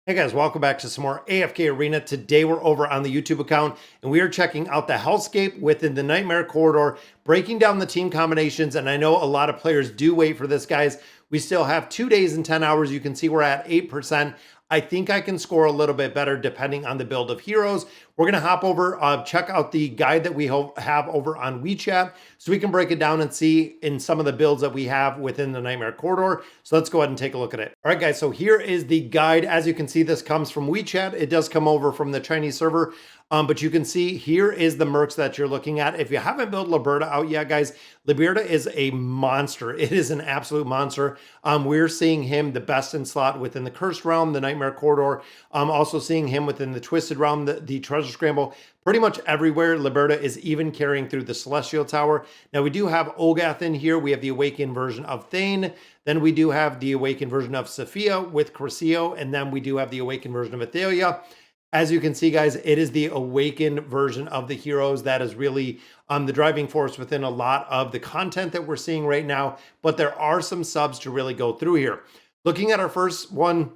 Hey guys, welcome back to some more AFK Arena. Today we're over on the YouTube account and we are checking out the hellscape within the Nightmare Corridor, breaking down the team combinations. And I know a lot of players do wait for this, guys. We still have 2 days and 10 hours. You can see we're at 8%. I think I can score a little bit better depending on the build of heroes. We're going to hop over, check out the guide that we have over on WeChat so we can break it down and see in some of the builds that we have within the Nightmare Corridor. So let's go ahead and take a look at it. All right, guys, so here is the guide. As you can see, this comes from WeChat. It does come over from the Chinese server. But you can see here is the mercs that you're looking at. If you haven't built Liberta out yet, guys, Liberta is a monster. It is an absolute monster. We're seeing him the best in slot within the Cursed Realm, the Nightmare Corridor. Also seeing him within the Twisted Realm, the Treasure Scramble. Pretty much everywhere, Liberta is even carrying through the Celestial Tower. Now, we do have Olgath in here. We have the Awakened version of Thane. Then we do have the Awakened version of Sophia with Curcio. And then we do have the Awakened version of Athalia. As you can see, guys, it is the awakened version of the heroes that is really the driving force within a lot of the content that we're seeing right now. But there are some subs to really go through here. Looking at our first one,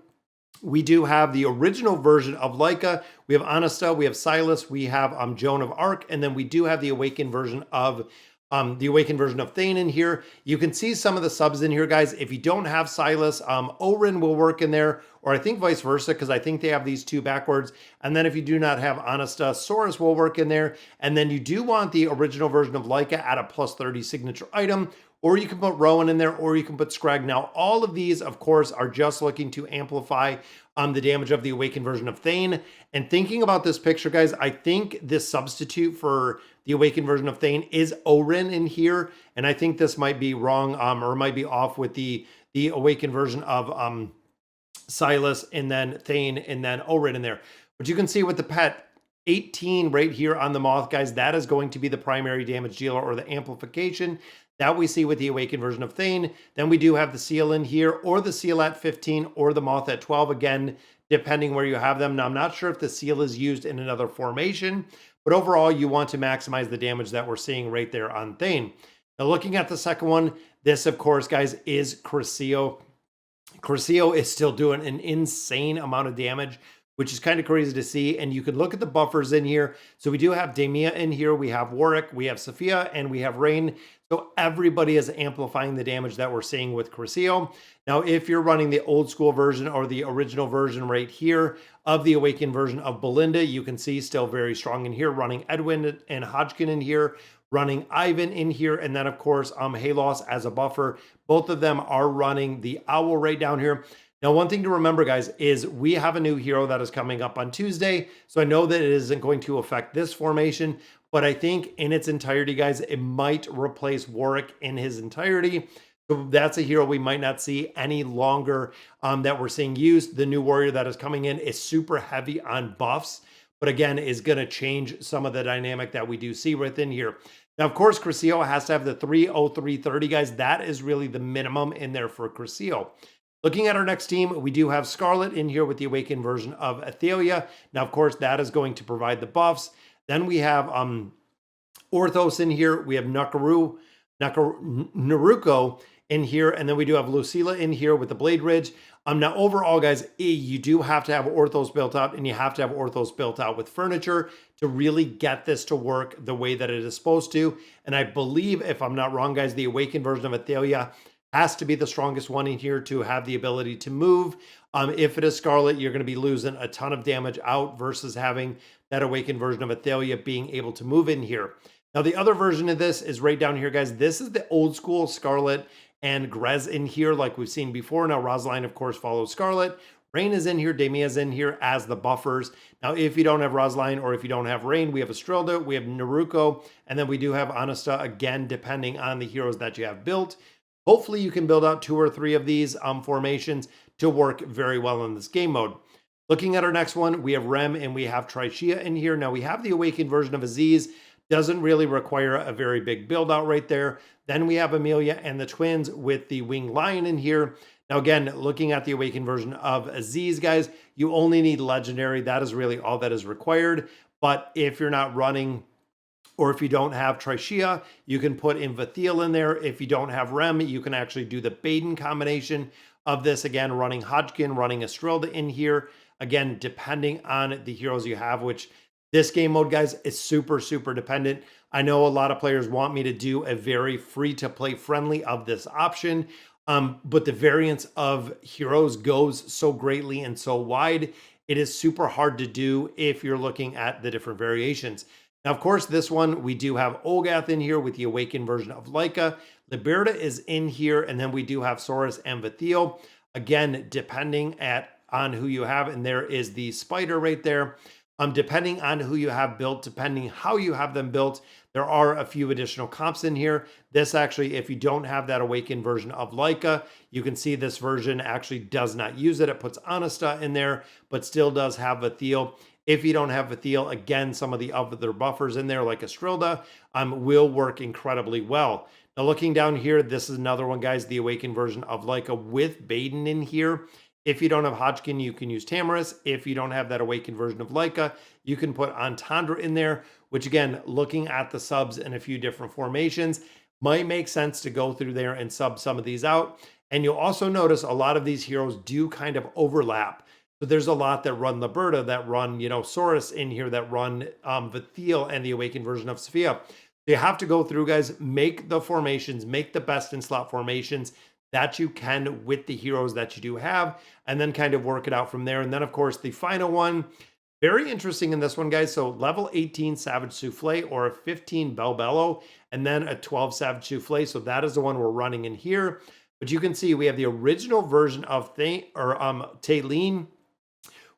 we do have the original version of Leica. We have Anasta, we have Silas, we have Joan of Arc, and then we do have the awakened version of Thane in here. You can see some of the subs in here, guys. If you don't have Silas, Orin will work in there, or I think vice versa, because I think they have these two backwards. And then if you do not have Anasta, Saurus will work in there. And then you do want the original version of Leica at a plus 30 signature item, or you can put Rowan in there, or you can put Scrag. Now, all of these, of course, are just looking to amplify the damage of the awakened version of Thane. And thinking about this picture, guys, I think this substitute for the awakened version of Thane is Orin in here. And I think this might be wrong, or might be off with the awakened version of Silas, and then Thane, and then Orin in there. But you can see with the pet, 18 right here on the Moth, guys, that is going to be the primary damage dealer, or the amplification that we see with the awakened version of Thane. Then we do have the Seal in here, or the Seal at 15, or the Moth at 12, again, depending where you have them. Now, I'm not sure if the Seal is used in another formation, but overall, you want to maximize the damage that we're seeing right there on Thane. Now, looking at the second one, this, of course, guys, is Curcio. Curcio is still doing an insane amount of damage, which is kind of crazy to see. And you can look at the buffers in here. So we do have Demia in here, we have Warwick, we have Sophia, and we have Rain. So everybody is amplifying the damage that we're seeing with Curcio. Now, if you're running the old school version or the original version right here of the awakened version of Belinda, you can see still very strong in here, running Edwin and Hodgkin in here, running Ivan in here, and then of course Halos as a buffer. Both of them are running the Owl right down here. Now, one thing to remember, guys, is we have a new hero that is coming up on Tuesday. So I know that it isn't going to affect this formation, but I think in its entirety, guys, it might replace Warwick in his entirety. So that's a hero we might not see any longer that we're seeing used. The new warrior that is coming in is super heavy on buffs, but again, is going to change some of the dynamic that we do see within here. Now, of course, Curcio has to have the 30330, guys. That is really the minimum in there for Curcio. Looking at our next team, we do have Scarlett in here with the awakened version of Athalia. Now, of course, that is going to provide the buffs. Then we have Orthos in here. We have Naruko in here. And then we do have Lucilla in here with the Blade Ridge. Now, overall, guys, you do have to have Orthos built out, and you have to have Orthos built out with furniture to really get this to work the way that it is supposed to. And I believe, if I'm not wrong, guys, the awakened version of Athalia has to be the strongest one in here to have the ability to move. If it is Scarlet, you're going to be losing a ton of damage out versus having that awakened version of Athalia being able to move in here. Now, the other version of this is right down here, guys. This is the old school Scarlet and Grez in here like we've seen before. Now, Rosaline, of course, follows Scarlet. Rain is in here. Demia is in here as the buffers. Now, if you don't have Rosaline or if you don't have Rain, we have Estrilda, we have Naruko, and then we do have Anasta, again, depending on the heroes that you have built. Hopefully you can build out 2 or 3 of these formations to work very well in this game mode. Looking at our next one, we have Rem and we have Trishia in here. Now we have the awakened version of Aziz. Doesn't really require a very big build out right there. Then we have Amelia and the twins with the Winged Lion in here. Now again, looking at the awakened version of Aziz, guys, you only need legendary. That is really all that is required. But if you're not running, or if you don't have Trishia, you can put Invathiel in there. If you don't have Rem, you can actually do the Baden combination of this, again, running Hodgkin, running Estrilda in here. Again, depending on the heroes you have, which this game mode, guys, is super, super dependent. I know a lot of players want me to do a very free to play friendly of this option. But the variance of heroes goes so greatly and so wide, it is super hard to do if you're looking at the different variations. Now, of course, this one, we do have Olgath in here with the Awakened version of Laika. Liberta is in here, and then we do have Saurus and Vathiel. Again, depending on who you have, and there is the Spider right there. Depending on who you have built, depending how you have them built, there are a few additional comps in here. This actually, if you don't have that Awakened version of Laika, you can see this version actually does not use it. It puts Anasta in there, but still does have Vathiel. If you don't have Vathiel, again, some of the other buffers in there, like Estrilda, will work incredibly well. Now, looking down here, this is another one, guys, the Awakened version of Laika with Baden in here. If you don't have Hodgkin, you can use Tamaris. If you don't have that Awakened version of Laika, you can put Entendre in there, which again, looking at the subs in a few different formations, might make sense to go through there and sub some of these out. And you'll also notice a lot of these heroes do kind of overlap. So there's a lot that run Liberta, that run, Saurus in here, that run Vathiel and the Awakened version of Sophia. So you have to go through, guys, make the formations, make the best in slot formations that you can with the heroes that you do have, and then kind of work it out from there. And then, of course, the final one, very interesting in this one, guys. So level 18 Savage Souffle or a 15 Belbello, and then a 12 Savage Souffle. So that is the one we're running in here. But you can see we have the original version of Taylene.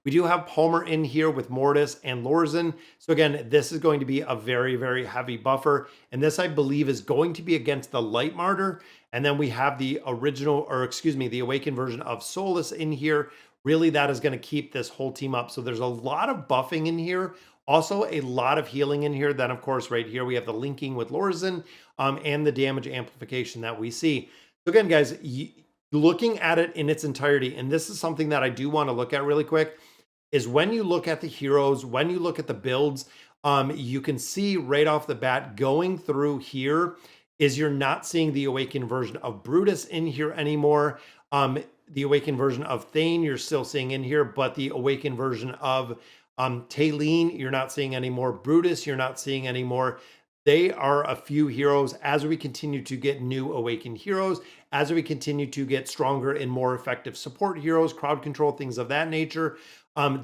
We do have Palmer in here with Mortis and Lorzen. So again, this is going to be a very, very heavy buffer. And this, I believe, is going to be against the Light Martyr. And then we have the the Awakened version of Solus in here. Really, that is going to keep this whole team up. So there's a lot of buffing in here. Also, a lot of healing in here. Then, of course, right here, we have the linking with Lorzen and the damage amplification that we see. So again, guys, looking at it in its entirety, and this is something that I do want to look at really quick, is when you look at the heroes, when you look at the builds, you can see right off the bat going through here is you're not seeing the Awakened version of Brutus in here anymore. The Awakened version of Thane, you're still seeing in here, but the Awakened version of Taylene, you're not seeing anymore. Brutus, you're not seeing anymore. They are a few heroes as we continue to get new Awakened heroes, as we continue to get stronger and more effective support heroes, crowd control, things of that nature.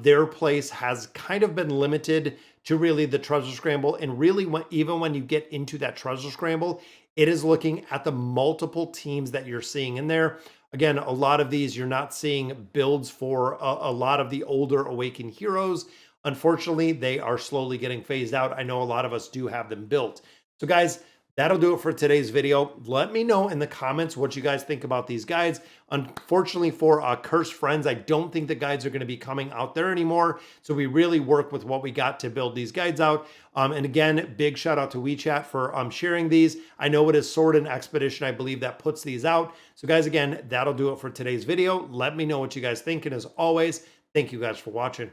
Their place has kind of been limited to really the treasure scramble. And really, even when you get into that treasure scramble, it is looking at the multiple teams that you're seeing in there. Again, a lot of these, you're not seeing builds for a lot of the older Awakened heroes. Unfortunately, they are slowly getting phased out. I know a lot of us do have them built. So guys, that'll do it for today's video. Let me know in the comments what you guys think about these guides. Unfortunately for Cursed Friends, I don't think the guides are going to be coming out there anymore. So we really work with what we got to build these guides out. And again, big shout out to WeChat for sharing these. I know it is Sword and Expedition, I believe, that puts these out. So guys, again, that'll do it for today's video. Let me know what you guys think. And as always, thank you guys for watching.